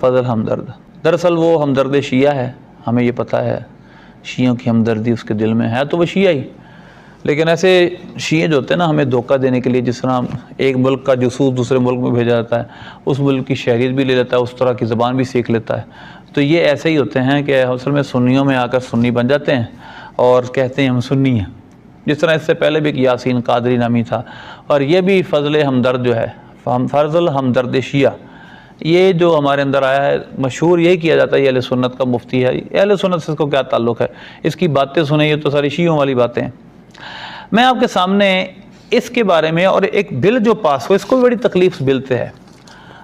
فضل ہمدرد دراصل وہ ہمدرد شیعہ ہے، ہمیں یہ پتہ ہے شیعوں کی ہمدردی اس کے دل میں ہے تو وہ شیعہ ہی، لیکن ایسے شیعہ جو ہوتے ہیں نا ہمیں دھوکہ دینے کے لیے، جس طرح ایک ملک کا جاسوس دوسرے ملک میں بھیجا جاتا ہے، اس ملک کی شہریت بھی لے لیتا ہے، اس طرح کی زبان بھی سیکھ لیتا ہے، تو یہ ایسے ہی ہوتے ہیں کہ اصل میں سنیوں میں آ کر سنی بن جاتے ہیں اور کہتے ہیں ہم سنی ہیں، جس طرح اس سے پہلے بھی ایک یاسین قادری نامی تھا، اور یہ بھی فضل ہمدرد جو ہے، فضل ہمدرد شیعہ، یہ جو ہمارے اندر آیا ہے، مشہور یہی کیا جاتا ہے یہ اہل سنت کا مفتی ہے، اہل سنت سے اس کو کیا تعلق ہے، اس کی باتیں سنیں یہ تو ساری شیعوں والی باتیں ہیں۔ میں آپ کے سامنے اس کے بارے میں، اور ایک بل جو پاس ہو، اس کو بڑی تکلیف اس بل سے ہے،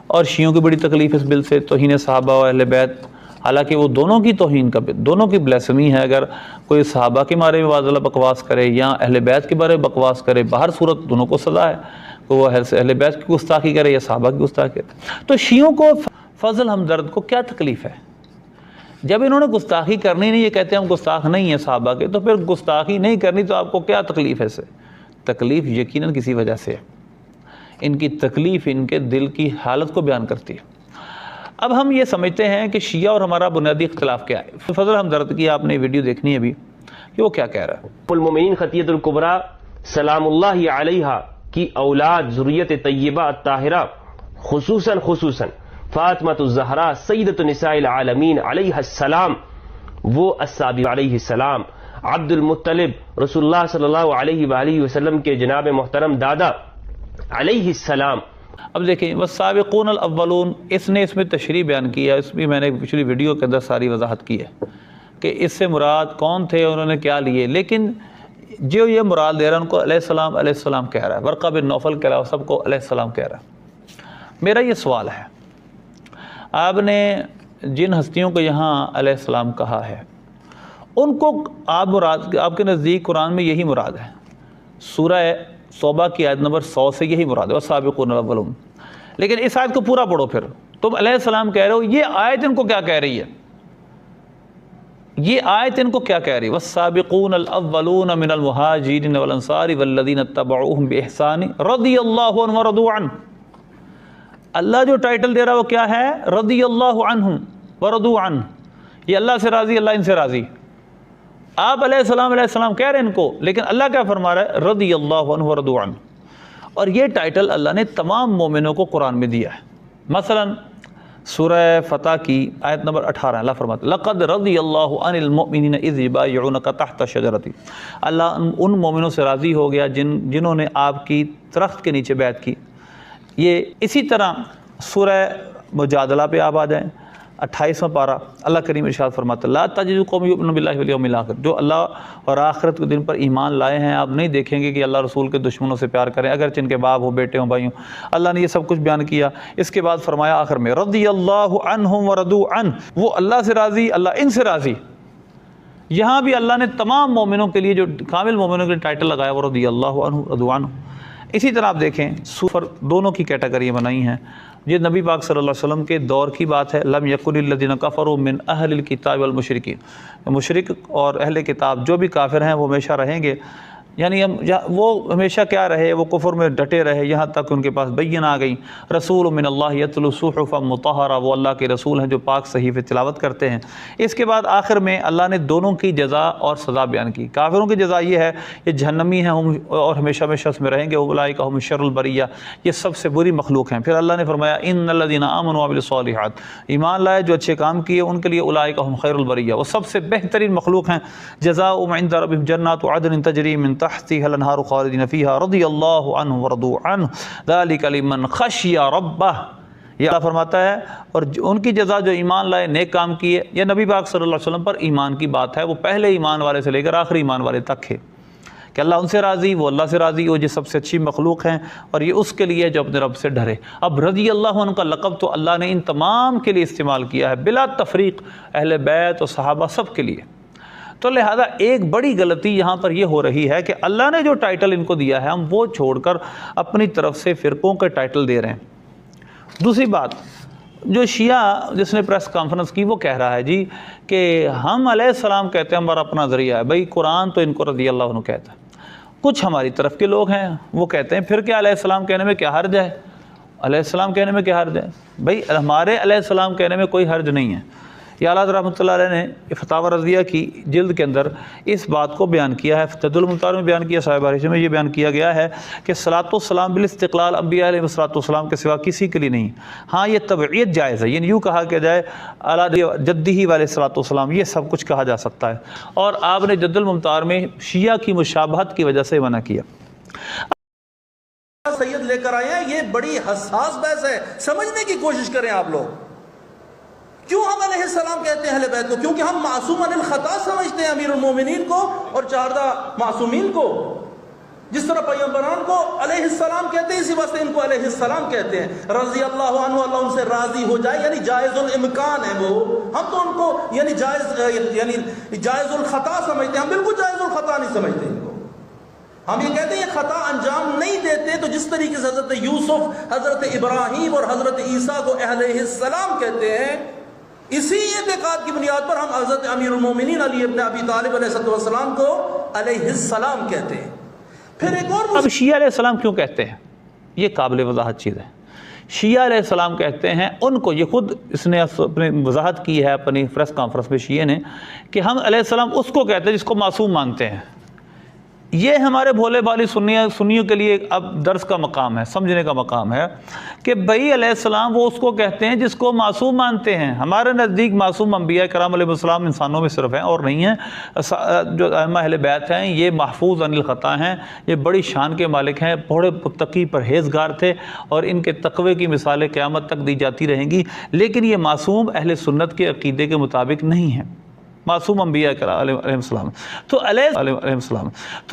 اور شیعوں کی بڑی تکلیف اس بل سے، توہین صحابہ و اہل بیت، حالانکہ وہ دونوں کی توہین کا بل، دونوں کی بلیسمی ہے، اگر کوئی صحابہ کے بارے میں واضح بکواس کرے یا اہل بیت کے بارے میں بکواس کرے، باہر صورت دونوں کو سزا ہے، کہ وہ اہل بیت کی گستاخی کرے یا صحابہ کی گستاخی کرے۔ تو شیعوں کو فضل ہمدرد کو کیا تکلیف ہے؟ جب انہوں نے گستاخی کرنی نہیں، یہ کہتے ہیں ہم گستاخ نہیں ہیں صحابہ کے، تو پھر گستاخی نہیں کرنی تو آپ کو کیا تکلیف ہے اس سے؟ تکلیف یقیناً کسی وجہ سے ہے، ان کی تکلیف ان کے دل کی حالت کو بیان کرتی ہے۔ اب ہم یہ سمجھتے ہیں کہ شیعہ اور ہمارا بنیادی اختلاف کیا ہے۔ فضل ہمدرد کی آپ نے ویڈیو دیکھنی ہے ابھی کہ وہ کیا کہہ رہا ہے۔ المومنین خطیۃ الکبریٰ سلام اللہ علیہا کی اولاد ذریت طیبہ الطاہرہ، خصوصاً فاطمۃ الزہرا سیدۃ نساء العالمین علیہ السلام، وہ السابق علیہ السلام، عبد المطلب رسول اللہ صلی اللہ علیہ وآلہ وسلم کے جناب محترم دادا علیہ السلام۔ اب دیکھیں والسابقون الاولون، اس نے اس میں تشریح بیان کی ہے، اس بھی میں نے پچھلی ویڈیو کے اندر ساری وضاحت کی ہے کہ اس سے مراد کون تھے، انہوں نے کیا لیے، لیکن جو یہ مراد دے رہا ہے ان کو علیہ السلام کہہ رہا ہے، ورقہ بن نوفل کے علاوہ سب کو علیہ السلام کہہ رہا ہے۔ میرا یہ سوال ہے، آپ نے جن ہستیوں کو یہاں علیہ السلام کہا ہے ان کو آپ کے نزدیک قرآن میں یہی مراد ہے، سورہ توبہ کی آیت نمبر 100 سے یہی مراد ہے والسابقون الاولون، لیکن اس آیت کو پورا پڑھو، پھر تم علیہ السلام کہہ رہے ہو، یہ آیت ان کو کیا کہہ رہی ہے؟ یہ آیت ان کو کیا کہہ رہی ہے؟ والسابقون الاولون من المہاجرین والانصار والذین اتبعوہم بإحسان رضی اللہ عنہم ورضوا عنہ۔ اللہ جو ٹائٹل دے رہا ہے وہ کیا ہے؟ رضی اللہ عنہم ورضوا عنہ، یہ اللہ سے راضی، اللہ ان سے راضی۔ آپ علیہ السلام کہہ رہے ہیں ان کو، لیکن اللہ کیا فرما رہا ہے؟ رضی اللہ عنہ ورضوا عنہ، اور یہ ٹائٹل اللہ نے تمام مومنوں کو قرآن میں دیا ہے۔ مثلا سورہ فتح کی آیت نمبر 18 اللہ فرماتا ہے لقد رضی اللہ عن المؤمنین اذ یبایعونک تحت الشجرۃ، اللہ ان مومنوں سے راضی ہو گیا جنہوں نے آپ کی درخت کے نیچے بیعت کی۔ یہ اسی طرح سورہ مجادلہ پہ آپ آ جائیں، 28واں پارہ، اللہ کریم ارشاد فرماتا ہے لا تجد قوم یؤمنون باللہ والیوم الاخر، جو اللہ اور آخرت کے دن پر ایمان لائے ہیں، آپ نہیں دیکھیں گے کہ اللہ رسول کے دشمنوں سے پیار کریں، اگرچہ ان کے باپ ہو، بیٹے ہوں، بھائی ہوں۔ اللہ نے یہ سب کچھ بیان کیا، اس کے بعد فرمایا آخر میں رضی اللہ عنہم ورضوا عنہ، وہ اللہ سے راضی، اللہ ان سے راضی۔ یہاں بھی اللہ نے تمام مومنوں کے لیے، جو کامل مومنوں کے لیے ٹائٹل لگایا وہ رضی اللہ عنہ ورضوا عنہ۔ اسی طرح آپ دیکھیں سفر دونوں کی کیٹیگریاں بنائی ہیں، یہ نبی پاک صلی اللہ علیہ وسلم کے دور کی بات ہے، لم یکن الذین کفروا من اہل الکتاب والمشرکین، مشرک اور اہل کتاب جو بھی کافر ہیں وہ ہمیشہ رہیں گے، یعنی وہ ہمیشہ کیا رہے، وہ کفر میں ڈٹے رہے یہاں تک ان کے پاس بینہ آ گئی، رسول من اللہ یتلو صحفا مطہرہ، وہ اللہ کے رسول ہیں جو پاک صحیفے تلاوت کرتے ہیں۔ اس کے بعد آخر میں اللہ نے دونوں کی جزا اور سزا بیان کی۔ کافروں کی جزا یہ ہے، یہ جہنمی ہیں اور ہمیشہ ہمیشہ اس میں رہیں گے، اولئک هم شر البریہ، یہ سب سے بری مخلوق ہیں۔ پھر اللہ نے فرمایا ان الذین آمنوا وعملوا الصالحات، ایمان لائے جو اچھے کام کیے ان کے لیے اولئک هم خیر البریہ، وہ سب سے بہترین مخلوق ہیں۔ جزاؤہم عند ربہم جنات عدن تجری من تحتها الانہار خالدین فیہا رضی اللہ عنہ ورضوا عنہ ذلک لمن خشی ربہ، یہ اللہ فرماتا ہے، اور ان کی جزا جو ایمان لائے، نیک کام کیے۔ یہ نبی پاک صلی اللہ علیہ وسلم پر ایمان کی بات ہے، وہ پہلے ایمان والے سے لے کر آخری ایمان والے تک ہے کہ اللہ ان سے راضی، وہ اللہ سے راضی، وہ جو سب سے اچھی مخلوق ہیں، اور یہ اس کے لیے جو اپنے رب سے ڈرے۔ اب رضی اللہ عنہ کا لقب تو اللہ نے ان تمام کے لیے استعمال کیا ہے بلا تفریق، اہل بیت اور صحابہ سب کے لیے۔ تو لہذا ایک بڑی غلطی یہاں پر یہ ہو رہی ہے کہ اللہ نے جو ٹائٹل ان کو دیا ہے ہم وہ چھوڑ کر اپنی طرف سے فرقوں کے ٹائٹل دے رہے ہیں۔ دوسری بات، جو شیعہ جس نے پریس کانفرنس کی وہ کہہ رہا ہے جی کہ ہم علیہ السلام کہتے ہیں، ہمارا اپنا ذریعہ ہے، بھائی قرآن تو ان کو رضی اللہ عنہ کہتا ہے، کچھ ہماری طرف کے لوگ ہیں وہ کہتے ہیں پھر کیا علیہ السلام کہنے میں کیا حرج ہے، علیہ السلام کہنے میں کیا حرج ہے؟ بھائی ہمارے علیہ السلام کہنے میں کوئی حرج نہیں ہے۔ یہ اعلیٰ حضرت رحمۃ اللہ علیہ نے فتاوی رضیہ کی جلد کے اندر اس بات کو بیان کیا ہے، جد المختار میں بیان کیا، صاحب حریث میں یہ بیان کیا گیا ہے کہ صلاۃ والسلام بالاستقلال انبیاء علیہ السلام کے سوا کسی کے لیے نہیں۔ ہاں یہ تبعیت جائز ہے، یعنی یوں کہا کہ جائے اعلیٰ جدی والے صلاۃ والسلام، یہ سب کچھ کہا جا سکتا ہے، اور آپ نے جد المختار میں شیعہ کی مشابہت کی وجہ سے منع کیا۔ سید لے کر آئے ہیں، یہ بڑی حساس بحث ہے، سمجھنے کی کوشش کریں آپ لوگ۔ کیوں ہم علیہ السلام کہتے ہیں اہل بیت کو؟ کیونکہ ہم معصوم عن الخطا سمجھتے ہیں امیر المومنین کو اور 14 معصومین کو۔ جس طرح پیغمبران کو علیہ السلام کہتے ہیں، اسی واسطے ان کو علیہ السلام کہتے ہیں۔ رضی اللہ عنہ، اللہ ان سے راضی ہو جائے، یعنی جائز الامکان ہے وہ۔ ہم تو ان کو یعنی جائز الخطا سمجھتے ہیں، ہم بالکل جائز الخطا نہیں سمجھتے ان کو۔ ہم یہ کہتے ہیں یہ خطا انجام نہیں دیتے، تو جس طریقے سے حضرت یوسف، حضرت ابراہیم اور حضرت عیسیٰ کو علیہ السلام کہتے ہیں، اسی اعتقاد کی بنیاد پر ہم حضرت امیر المومنین علی ابن ابی طالب علیہ السلام کو علیہ السلام کہتے ہیں۔ پھر ایک اور اب شیعہ علیہ السلام کیوں کہتے ہیں؟ یہ قابل وضاحت چیز ہے۔ شیعہ علیہ السلام کہتے ہیں ان کو، یہ خود اس نے اپنی وضاحت کی ہے اپنی پریس کانفرنس میں شیعہ نے، کہ ہم علیہ السلام اس کو کہتے ہیں جس کو معصوم مانتے ہیں۔ یہ ہمارے بھولے بالی سنیوں کے لیے اب درس کا مقام ہے، سمجھنے کا مقام ہے کہ بھائی علیہ السلام وہ اس کو کہتے ہیں جس کو معصوم مانتے ہیں۔ ہمارے نزدیک معصوم انبیاء کرام علیہ السلام انسانوں میں صرف ہیں اور نہیں ہیں۔ جو ائمہ اہل بیت ہیں یہ محفوظ عن الخطا ہیں، یہ بڑی شان کے مالک ہیں، بڑے متقی پرہیزگار تھے، اور ان کے تقوی کی مثالیں قیامت تک دی جاتی رہیں گی، لیکن یہ معصوم اہل سنت کے عقیدے کے مطابق نہیں ہیں، معصوم انبیاء علیہ السلام۔ تو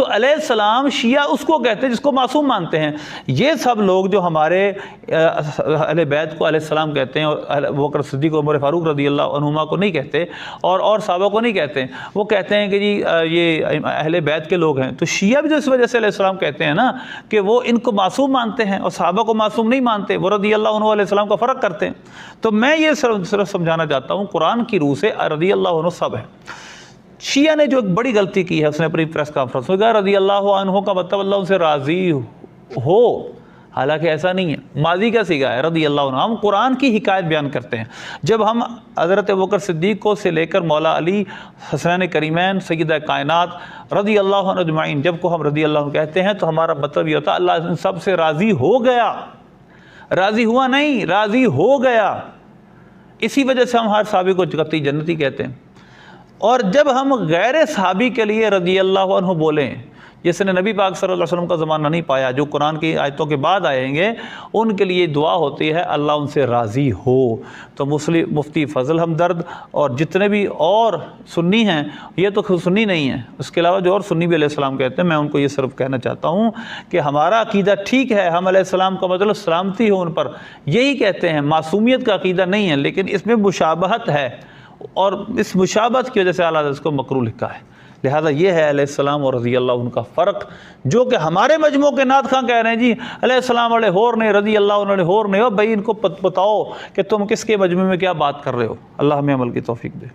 علیہ السلام شیعہ اس کو کہتے ہیں جس کو معصوم مانتے ہیں۔ یہ سب لوگ جو ہمارے اہل بیت کو علیہ السلام کہتے ہیں، اور ابوبکر صدیق عمر فاروق رضی اللہ عنہما کو نہیں کہتے، اور صحابہ کو نہیں کہتے، وہ کہتے ہیں کہ جی یہ اہل بیت کے لوگ ہیں۔ تو شیعہ بھی جو اس وجہ سے علیہ السلام کہتے ہیں نا کہ وہ ان کو معصوم مانتے ہیں اور صحابہ کو معصوم نہیں مانتے، وہ رضی اللہ عنہ علیہ السلام کا فرق کرتے ہیں۔ تو میں یہ صرف سمجھانا چاہتا ہوں، قرآن کی روح سے رضی اللہ عنہ سب ہے۔ شیعہ نے جو ایک بڑی غلطی کی ہے، اس نے اپنی پریس کانفرنس میں کہا رضی اللہ عنہ کا مطلب اللہ ان سے راضی ہو، حالانکہ ایسا نہیں ہے، ماضی کا صیغہ ہے رضی اللہ عنہ۔ ہم قرآن کی حکایت بیان کرتے ہیں۔ جب ہم حضرت ابوبکر صدیق کو سے لے کر مولا علی، حسنین کریمین، سیدہ کائنات رضی اللہ عنہ اجمعین، جب کو ہم رضی اللہ عنہ کہتے ہیں تو ہمارا مطلب یہ ہوتا ہے اللہ ان سب سے راضی ہو گیا، راضی ہوا نہیں، راضی ہو گیا۔ اسی وجہ سے ہم ہر صحابی کو قطعی جنتی کہتے ہیں۔ اور جب ہم غیر صحابی کے لیے رضی اللہ عنہ بولیں، جس نے نبی پاک صلی اللہ علیہ وسلم کا زمانہ نہیں پایا، جو قرآن کی آیتوں کے بعد آئیں گے، ان کے لیے دعا ہوتی ہے اللہ ان سے راضی ہو۔ تو مفتی فضل ہمدرد اور جتنے بھی اور سنی ہیں، یہ تو سنی نہیں ہیں، اس کے علاوہ جو اور سنی بھی علیہ السلام کہتے ہیں، میں ان کو یہ صرف کہنا چاہتا ہوں کہ ہمارا عقیدہ ٹھیک ہے، ہم علیہ السلام کا مطلب سلامتی ہو ان پر، یہی کہتے ہیں، معصومیت کا عقیدہ نہیں ہے، لیکن اس میں مشابہت ہے، اور اس مشابہت کی وجہ سے اعلیٰ حضرت اس کو مکروہ لکھا ہے۔ لہذا یہ ہے علیہ السلام اور رضی اللہ عنہ کا فرق، جو کہ ہمارے مجموع کے نعت خواں کہہ رہے ہیں جی علیہ السلام والے ہور نے، رضی اللہ عنہ ہور نے۔ ہو بھائی ان کو بتاؤ کہ تم کس کے مجموع میں کیا بات کر رہے ہو۔ اللہ ہمیں عمل کی توفیق دے۔